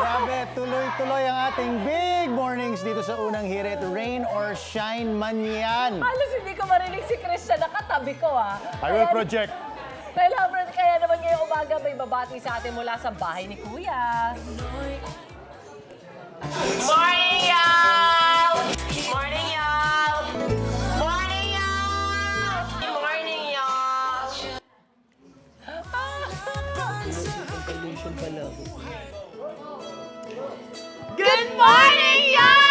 Grabe, tuloy-tuloy ang ating big mornings dito sa unang hirit. Rain or shine man yan. Halos hindi ko marinig si Christian, nakatabi ko I will project. Kaya naman ngayong umaga may babati sa atin mula sa bahay ni Kuya. Morning, y'all! Morning, y'all! Morning, y'all! Morning, y'all! Good morning, y'all!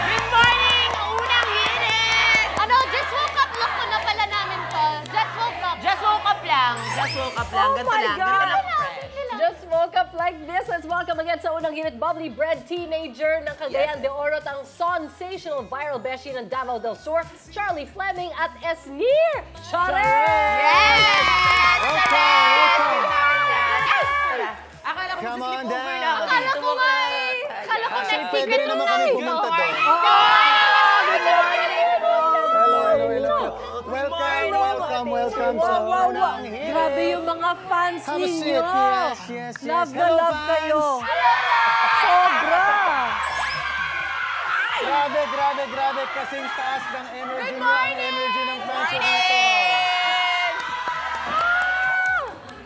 Good morning! Unang hirit! Ano, just woke up look ko na pala namin to. Just woke up. Just woke up lang. Just woke up lang. Oh Ganito my lang. God! Ganito lang. Just woke up like this. Let's welcome again sa unang hirit, bubbly bread teenager ng Cagayan de Oro, ang sensational viral beshi ng Davao del Sur, Charlie Fleming at Esnir. Charlie! Yes! Welcome! Akala ko Come on mag-sleepover down. na ako Akala dito. ko nga eh. Akala ko Actually, next pwede secret rin naman na kami eh. pumunta doon. Welcome sa unang hirit. Grabe yung mga fans Have a ninyo. seat. Yes. Love na Hello, love fans. kayo. Sobra. Grabe. Kasing taas ng energy niyo, ang energy ng fans dito.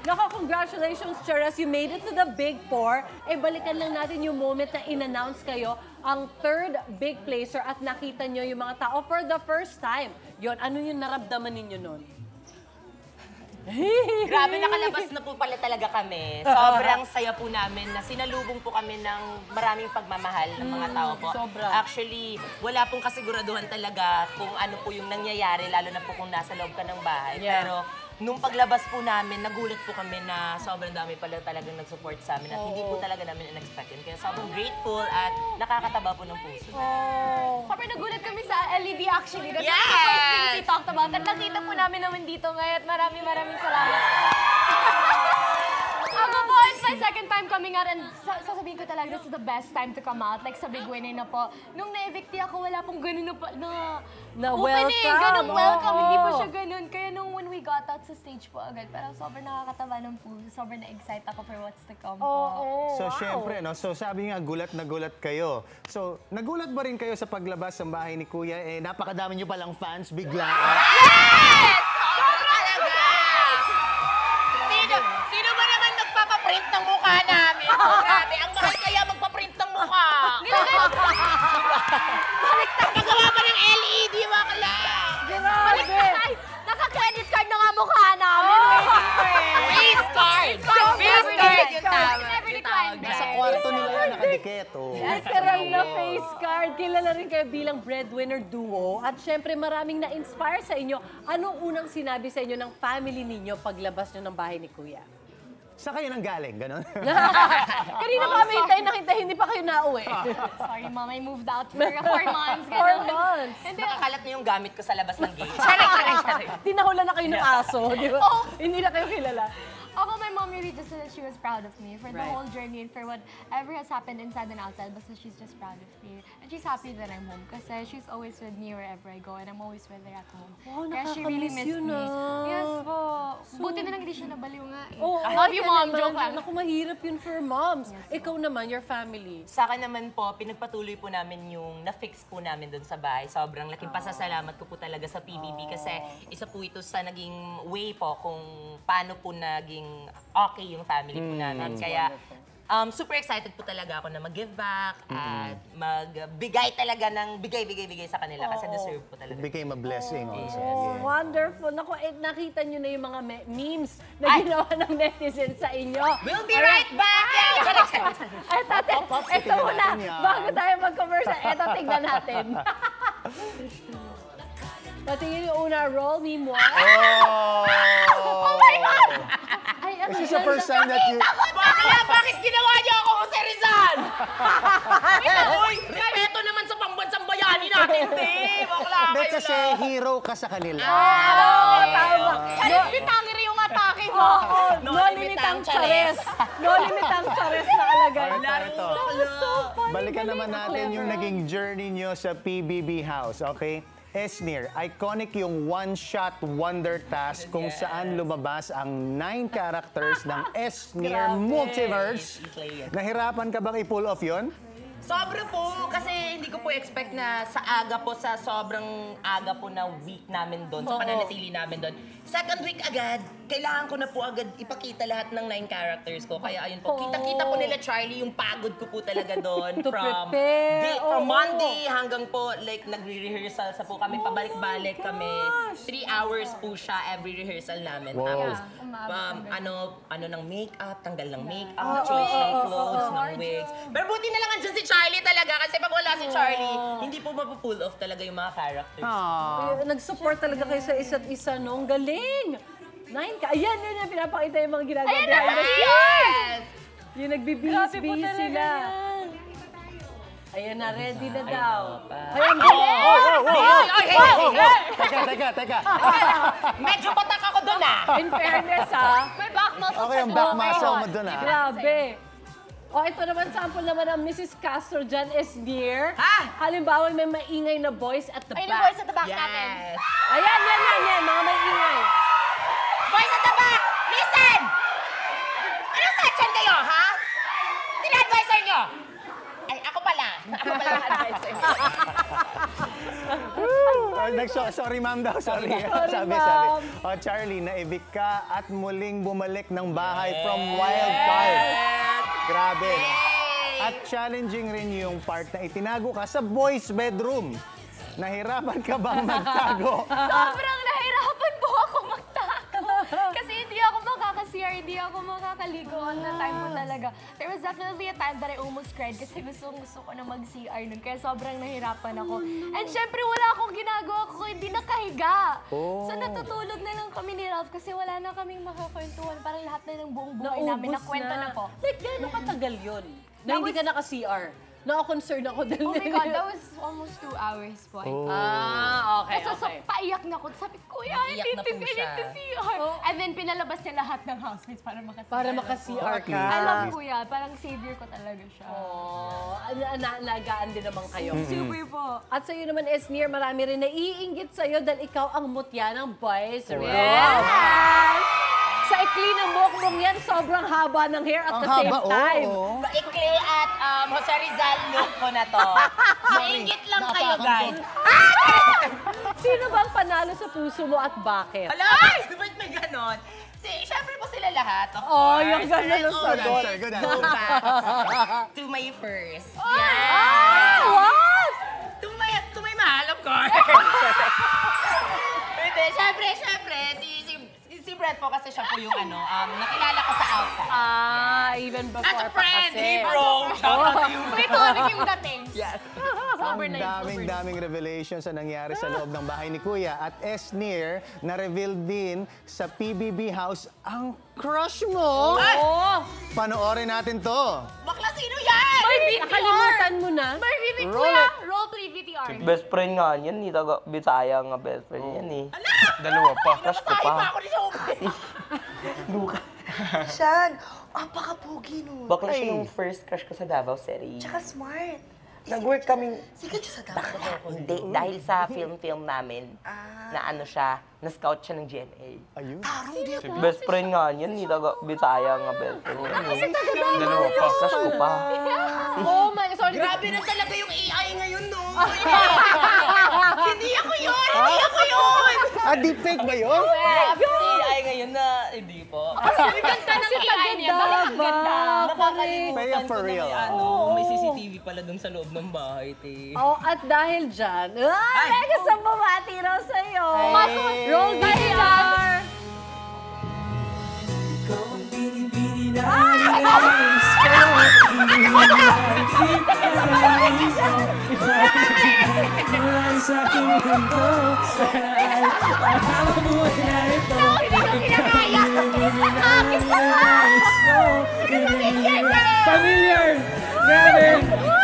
Nako, congratulations, Charas. You made it to the Big Four. Balikan lang natin yung moment na in-announce kayo ang third big placer at nakita nyo yung mga tao for the first time. Yon, ano yung naramdaman ninyo nun? Grabe, nakalabas na po pala talaga kami. Sobrang saya po namin na sinalubong po kami ng maraming pagmamahal ng mga tao po. Sobra. Actually, wala pong kasiguraduhan talaga kung ano po yung nangyayari, lalo na po kung nasa loob ka ng bahay. Yeah. Pero nung paglabas po namin, nagulat po kami na sobrang dami pala talagang nag-support sa amin at hindi po talaga namin in-expectin. Kaya sobrang grateful at nakakataba po ng puso. Sobrang nagulat kami sa LED actually. That's Yes! the first thing we talked about. At nakita po namin dito ngayon. Maraming salamat. Ako po, it's my second time coming out and sasabihin ko talaga, this is the best time to come out. Like sa Big Winner na po. Nung na-evicti ako, wala pong ganun na opening. welcome. Ganun welcome. Hindi po Oo. siya ganun. Kaya nung when we got out sa stage po agad, parang sobrang nakakataba ng puso. Sobrang na-excite ako for what's to come po. So, syempre, no? So, sabi nga, gulat na gulat kayo. So, nagulat ba rin kayo sa paglabas ng bahay ni Kuya? Napakadami nyo palang fans, bigla. Sino ba naman nagpapaprint ng mukha namin? Oh, grabe, ang mahal kaya magpaprint ng mukha. Nagawa pa ng LED, bakla. Grabe! Ay, naka-credit card na nga mukha namin. Face card! Face card! Yung tama. Yung tawag dyan. Sa kwarto nila yan, nakadikit. Oh. Literal na face card. Kilala rin kayo bilang breadwinner duo. At syempre, maraming na-inspire sa inyo. Anong unang sinabi sa inyo ng family ninyo paglabas nyo ng bahay ni Kuya? Saan kayo nang galing? Ganon? Kanina pa kami hintayin, hindi pa kayo nauwi. Sorry, Mom, I moved out for 4 months. 4 months. Nakakalat na yung gamit ko sa labas ng gate. Tinahulan na kayo ng aso, di ba? Hindi na kayo kilala. Ako, my mom really just said that she was proud of me for the Right. whole journey and for whatever has happened inside and outside. Basta she's just proud of me. And she's happy that I'm home kasi she's always with me wherever I go and I'm always with her at home. Wow, Kaya she really nakakamiss missed yun, me. ah. Yes po. Buti na lang hindi siya nabaliw nga eh. Oh, I love you, Mom. Joke lang. Naku, mahirap yun for moms. Ikaw naman, your family. Sa akin naman po, pinagpatuloy po namin yung na-fix po namin dun sa bahay. Sobrang laking pasasalamat ko po talaga sa PBB kasi isa po ito sa naging way po kung paano po naging okay yung family po namin. Kaya super excited po talaga ako na mag-give back at magbigay talaga ng bigay sa kanila kasi deserve po talaga. It became a blessing also. Oh, wonderful. Naku, nakita nyo na yung mga memes na ginawa ng netizens sa inyo. We'll be right back! Ay, tate, ito muna. natin yan. Bago tayo mag-commercial, ito, tignan natin. Patingin yung una, roll me more. Oh my God! Ay, ano This is the first time that you... Bakit ginawa niyo ako, Jose Rizal? Uy, respeto naman sa pambansang bayani natin, hindi. Bakla Hindi, kayo kasi lang. hero ka sa kanila. Tama. Charis, bitangin yung atake mo. No limitang chares. No limitang chares na alagay. Alright, ito. That was so funny. Balikan Galing, naman natin yung clever. naging journey nyo sa PBB House, okay? Esnir, iconic yung one-shot wonder task kung saan lumabas ang 9 characters ng Esnir Grabe. Multiverse. Play it. Nahirapan ka bang i-pull off yun? Sobra po, kasi hindi ko po expect na sa sobrang aga po na week namin doon, sa Oo. pananatili namin doon. Second week agad, kailangan ko na po agad ipakita lahat ng 9 characters ko. Kaya ayun po, Oo. kita-kita po nila Charlie yung pagod ko po talaga doon. To prepare, From oo. Monday hanggang po, like nagre-rehearsal sa po kami, pabalik-balik kami. gosh. 3 hours po siya every rehearsal namin. Wow. Tapos, ano ng makeup, tanggal ng makeup, change ng clothes, ng wigs. Pero buti na lang andyan si Charlie talaga kasi pag wala si Charlie, hindi po mapupull off talaga yung mga characters. Nag-support talaga kayo sa isa't isa, no? Ang galing! 9 ka. Ayan, yun yung pinapakita yung mga ginagawa behind the scenes. Yes! Yung Grabe po nagbibihis-bihis talaga sila. yan. Ayan na, ready na daw. pa. Ayan, galing! Teka. Medyo patak ako doon ah! In fairness, ha? May back muscle Okay, yung sa back buhok. muscle mo dun, ah. Grabe. O, ito naman, sample naman ng Mrs. Castro dyan is near. Ha? Halimbawa, may maingay na boys at the Ay, back. na boys at the back natin. Yes! Ayan, yan, mga maingay. Boys at the back! Listen! Anong section kayo, ha? Sino advisor nyo? Ay, ako pala. Ako pala ang advisor nyo. Sorry ma'am daw, sorry. Sorry, sabi. ma'am. O Charlie, naibig ka at muling bumalik ng bahay from wild card. Grabe. At challenging rin yung part na itinago ka sa boys' bedroom. Nahirapan ka bang magtago? Sobrang nahirapan po ako magtago. Kasi hindi ako makaka-CR, hindi ako makakaligo all the time po talaga. There was definitely a time that I almost cried kasi gusto ko na mag-CR nun. Kaya sobrang nahirapan ako. And syempre wala akong ginagawa ko, hindi nakahiga. Oh. So natutulog na lang kami ni Ralph kasi wala na kaming makakwentuhan. Parang lahat na ng buong buhay namin nakwento na po. Like, gano'ng katagal yun? Na hindi ka naka-CR? Na-concern ako dahil Oh my God, that was almost 2 hours po. okay, Kasi paiyak na ako. Sabi ko, Kuya, I Iyak need na to po get siya. into CR. And then pinalabas niya lahat ng housemates para makasiyar. Para maka-CR ka. I love Kuya. Parang savior ko talaga siya. Oh, naalagaan din naman kayo. Super po. At sa'yo naman, Esnir, marami rin naiinggit sa'yo dahil ikaw ang mutya ng boys. Sa ikli ng buhok mong yan, sobrang haba ng hair at Ang the same haba, time. oo. Sa Ikli at Jose Rizal look ko na to. Maingit lang kayo, guys. Sino bang panalo sa puso mo at bakit? Hala! Ba't may ganon? Siyempre po sila lahat, of Oh, course. yung ganon ang And sagot. always Good go answer. back to my first. Yes! What? To my mahal, of course. Hindi, syempre, si Brett po kasi siya po yung nakilala ko sa outside. Even before As a pa friend, kasi. hey bro! Shout out to you. May tonic yung dating. Yes. Ang daming revelations na nangyari sa loob ng bahay ni Kuya. At Esnir, na-reveal din sa PBB House ang crush mo. Oo. Panoorin natin to. Bakla, sino yan? May VTR! Nakalimutan mo na? May VTR, Roll Kuya! it. Roll play VTR. Best friend nga yan, ni taga Bisaya nga best friend yan eh. Dalawa pa. Crush ko Masahid pa pa. ako ni Sophie. Siyan, apaka-pogi nun. Bakla siya yung first crush ko sa Davao City. Tsaka smart. Nag-work kaming Sikat siya sa dapat. hindi, dahil sa film namin na ano siya, na-scout siya ng GMA. Ayun. Tarong di ako. Best friend nga yan, ni taga Bisaya nga best friend yan eh. Dalawa pa. Crush ko pa. Oh my, sorry. Grabe na talaga yung AI ngayon, no? Hindi ako yun! Hindi ako yun! Deepfake ba yun? Grabe yung AI ngayon na hindi po. Ang ganda ng AI niya. Bakit ang ganda? Nakakalimutan Kaya for ko na real. may CCTV pala dun sa loob ng bahay, te. Oh, at dahil dyan, may gusto bumati raw sa'yo. Ay. Roll VTR. Familiar! Grabe!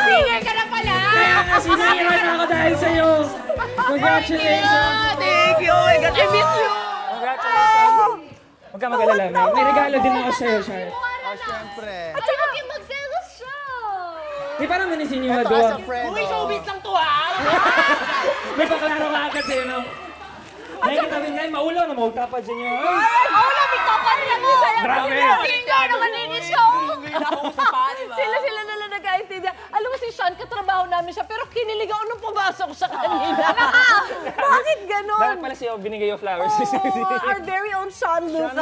Singer ka na pala! Kaya nga sinira na ako dahil sa'yo! Congratulations! Thank you! I got to miss you! Congratulations! Huwag ka mag-alala, may regalo din ako sa'yo, Char. Oh, syempre. At saka magselos siya! Di parang manisin yung Ito as doon. a friend. Uy, oh. showbiz lang to wow! May paklaro ka agad eh, no? Nakikita rin ngayon, maulo na mautapad sa inyo. Wala, may kapal lang yun sa'yo. Grabe. Singer naman din yung show. Sila na lang nagkaintindihan. Alam mo si Sean, katrabaho namin siya, pero kinilig ako nung pumasok siya kanina. Bakit ganon? Dapat pala sa'yo binigay yung flowers. Oh, our very own Sean Lucas.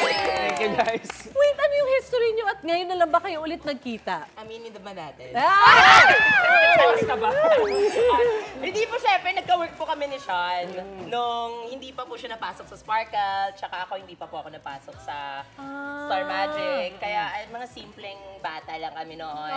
Thank you, guys. Wait, ano yung history niyo at ngayon na lang ba kayo ulit nagkita? Aminin naman natin. Basta ba? Hindi po, syempre, nagka-work po kami ni Sean nung hindi pa po siya napasok sa Sparkle, tsaka ako hindi pa po ako napasok sa Star Magic. Kaya mga simpleng bata lang kami noon.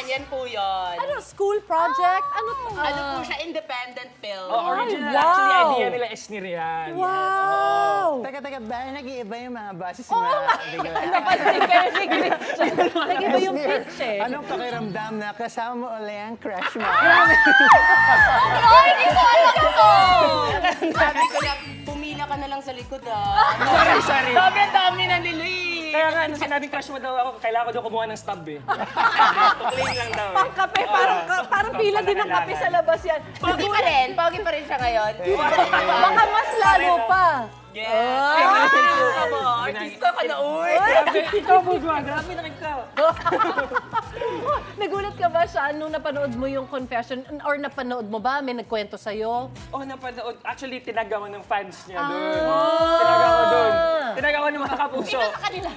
Yan po yun. Ano, school project? Ano to? Ano po siya, independent film. Original, wow. actually, idea nila is ni Rian. Wow! Teka, ba, nag-iiba yung mga boses ng mga bigla. Napansin kayo ni Christian. Nag-iba yung pitch eh. Anong pakiramdam na kasama mo ulit ang crush mo? Hindi ko alam ito. Sabi ko lang, pumila ka na lang sa likod Sorry. Sobrang dami na nila eh. Kaya nga, nung sinabing crush mo daw ako, kailangan ko daw kumuha ng stub eh. Tuklayin lang daw eh. Pangkape, parang pila din ng kape sa labas yan. Pogi pa rin siya ngayon. Baka mas lalo pa. Yes! Artista ka na, uy! Grabe, ikaw mo gwa, grabe na ikaw. Nagulat ka ba siya nung napanood mo yung confession? Or napanood mo ba? May nagkwento sa'yo? Oh, napanood. Actually, tinag ako ng fans niya doon. Tinag ako doon. Tinag ako ng mga kapuso. Sa kanila.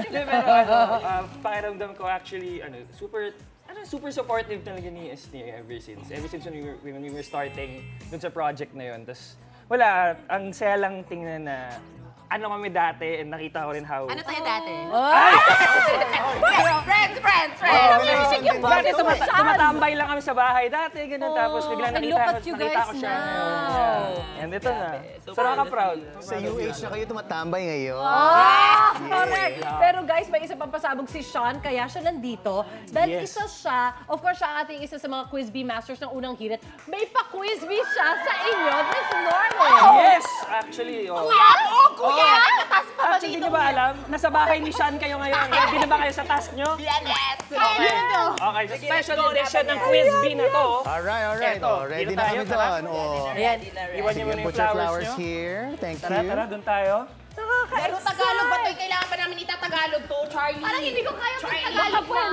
Hindi, pero pakiramdam ko actually, super supportive talaga ni ST ever since. Ever since when we were starting dun sa project na yun. Tapos, wala, ang saya lang tingnan na ano kami dati and nakita ko rin how... Ano tayo dati? Friends! Dati tumatambay lang kami sa bahay dati, ganun. Tapos biglang and nakita look ko, at you nakita ko guys siya. now. And ito na. So nakaka-proud. Sa UH na kayo tumatambay ngayon. Correct. Pero guys, may isa pang pasabog si Sean, kaya siya nandito. Dahil Yes. isa siya, of course, siya ang ating isa sa mga Quiz Bee Masters ng unang hirit. May pa-Quiz Bee siya sa inyo this morning. Yes! Actually, oh. Kuya! Taas pa ba Actually, dito? di ba alam? Nasa bahay ni Sean kayo ngayon. Ready na ba kayo sa task nyo? Yes! Okay, so special edition ng Quiz Bee na to. Alright. Eto, Oh, ready dito na tayo, kami tara. doon. Oh. Ayan. Iwan niyo muna yung Put your flowers flowers nyo. here. Thank Tara, you. doon tayo. Pero Tagalog ba ito? Kailangan pa namin itatagalog to, Charlie. Parang hindi ko kaya mag-Tagalog na.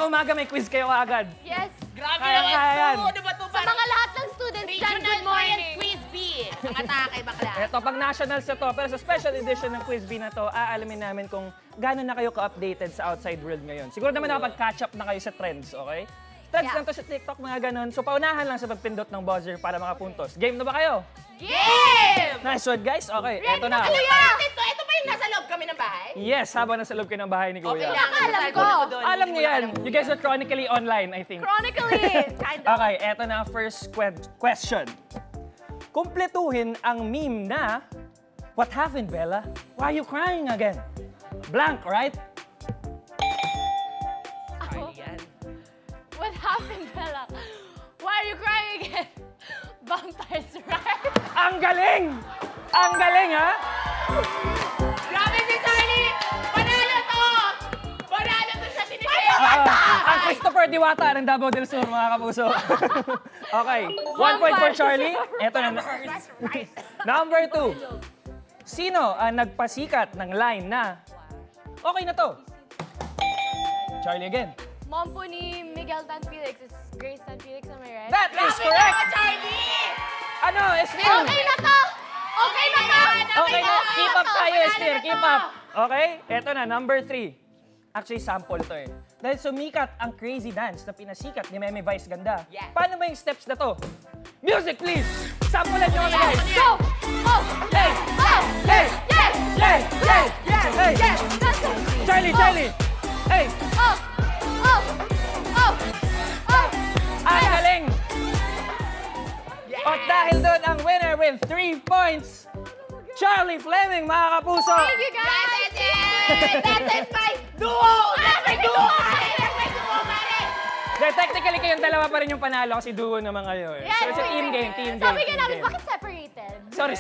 Umaga may quiz kayo agad. Yes. Grabe Kaya yan. Ano ba ito? Sa mga lahat ng students dyan, Regional good morning. Quiz Bee. Ang atake, bakla. Ito, pag nationals na to, pero sa special edition ng Quiz Bee na to, aalamin namin kung gaano na kayo ka-updated sa outside world ngayon. Siguro naman nakapag-catch up na kayo sa trends, okay? Trends lang to sa TikTok, mga ganon. So, paunahan lang sa pagpindot ng buzzer para makapuntos. Game na ba kayo? Game! Nice one, guys. Okay, eto na. Ito ba yung nasa loob kami ng bahay? Yes, habang nasa loob kayo ng bahay ni Kuya. Alam ko. Alam niyo yan. You guys are chronically online, I think. Chronically. Kind of. Okay, eto na ang first question. Kumpletuhin ang meme na, "What happened, Bella? Why are you crying again?" Blank, right? What happened, Bella? Why are you crying again? Vampires, right? Ang galing! Ang galing, ha? Grabe si Charlie! Panalo to! Panalo to siya sinisaya! Ang Christopher Diwata ng Davao del Sur, mga kapuso. Okay, 1 point for Charlie. Eto na. Number 2. Sino ang nagpasikat ng line na, "Okay na to"? Charlie again. Mom po ni Miguel Tan Felix is Grace Tan Felix, am I right? That is correct! Charlie! Ano, Esther? Okay na to! Okay na to! Okay na. Keep up tayo, Esther. Keep up. Okay? Eto na, number 3. Actually, sample to eh. Dahil sumikat ang crazy dance na pinasikat ni Meme Vice Ganda. Yeah. Paano ba yung steps na to? Music, please! Sampulan nyo kami, guys! Go! Oh! Hey! Oh! Hey! Yes! Hey! Yes! Hey! Yes! Charlie! Hey! Oh! Oh! Oh! Oh! Ang galing! At dahil doon ang winner with 3 points, Charlie Fleming, mga kapuso! Thank you, guys! That is my duo! That's my duo! That's my duo, pare! Dahil technically kayong dalawa pa rin yung panalo kasi duo naman kayo eh. So it's a team game. Sabi nga namin, bakit separated? Sorry.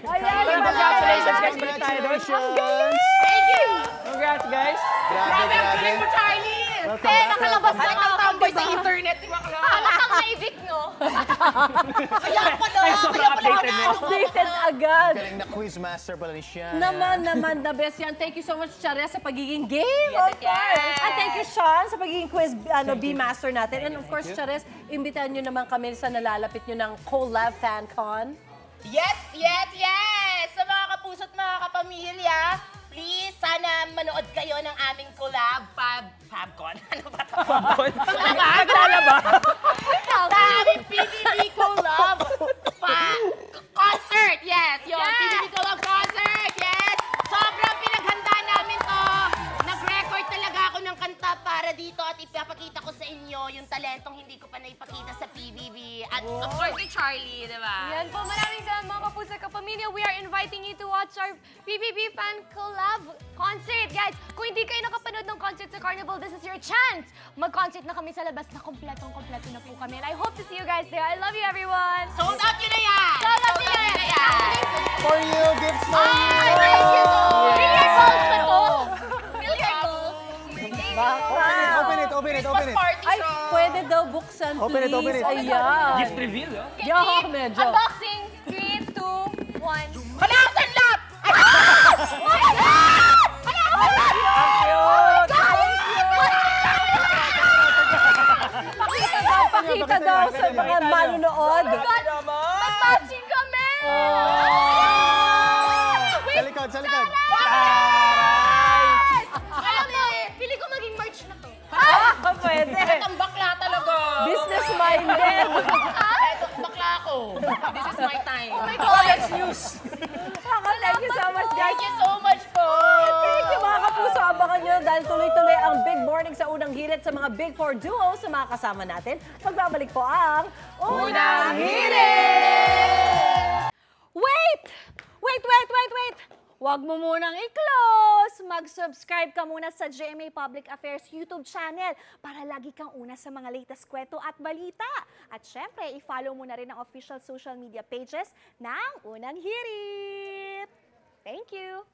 Ayan, Congratulations, guys. Balik tayo doon. Congratulations! Thank you! Congrats, guys. Grabe. Galing mo, Charlie! Well, lumabas na Halatang tamboy sa internet, si Bakla. Halatang na-evict, no? Kaya pala, Ay, sobrang updated na. Updated agad. Galing na quizmaster pala ni Shana. Naman, the best yan. Thank you so much, Chares, sa pagiging game. Yes, Of course. yes. At thank you, Sean, sa pagiging quiz B-master natin. And of course, Chares, imbitahan nyo naman kami sa nalalapit nyo ng Collab FanCon. Yes! Sa mga kapuso at mga kapamilya, please, sana manood kayo ng aming collab, Fabcon. Ano ba ito? Naglalaba? Sa aming PBB collab concert. Yes, yun. PBB collab concert. Yes. Sobrang pinaghanda namin to. Nag-record talaga ako ng kanta para dito at ipapakita ko sa inyo yung talentong hindi ko pa naipakita sa PBB. At of course, si Charlie, di ba? Yan po, maraming salamat mga kapuso at kapamilya. We are inviting you to watch our PBB Fan Collab concert. Guys, kung hindi kayo nakapanood ng concert sa Carnival, this is your chance. Mag-concert na kami sa labas na kompleto na po kami. And I hope to see you guys there. I love you, everyone. Sold out yun na yan! Sold out yun na yan! For you, gifts for you! Ay, thank you so much! Fill your goals na to. Fill your goals. Open it. Party Ay, show! pwede daw buksan, Open it, please. open it. Ayan. Gift reveal, oh. Yo, medyo. Unboxing. 3, 2, 1. Hala, sanlap! Pakita daw sa mga manunood. Mag-matching kami! Sa likod. Alam mo, pili ko maging merch na to. Pwede. Ang bakla talaga! Business-minded. Eto, bakla ako. This is my time. Oh my God! News. Thank you so much, guys. Thank you so much po! Thank you, mga kapuso. Abangan nyo dahil tuloy-tuloy ang Big Morning sa unang hirit sa mga Big Four duo sa mga kasama natin. Magbabalik po ang Unang Hirit! Wait! Huwag mo munang i-close! Mag-subscribe ka muna sa GMA Public Affairs YouTube channel para lagi kang una sa mga latest kwento at balita. At syempre, i-follow mo na rin ang official social media pages ng Unang Hirit. Thank you!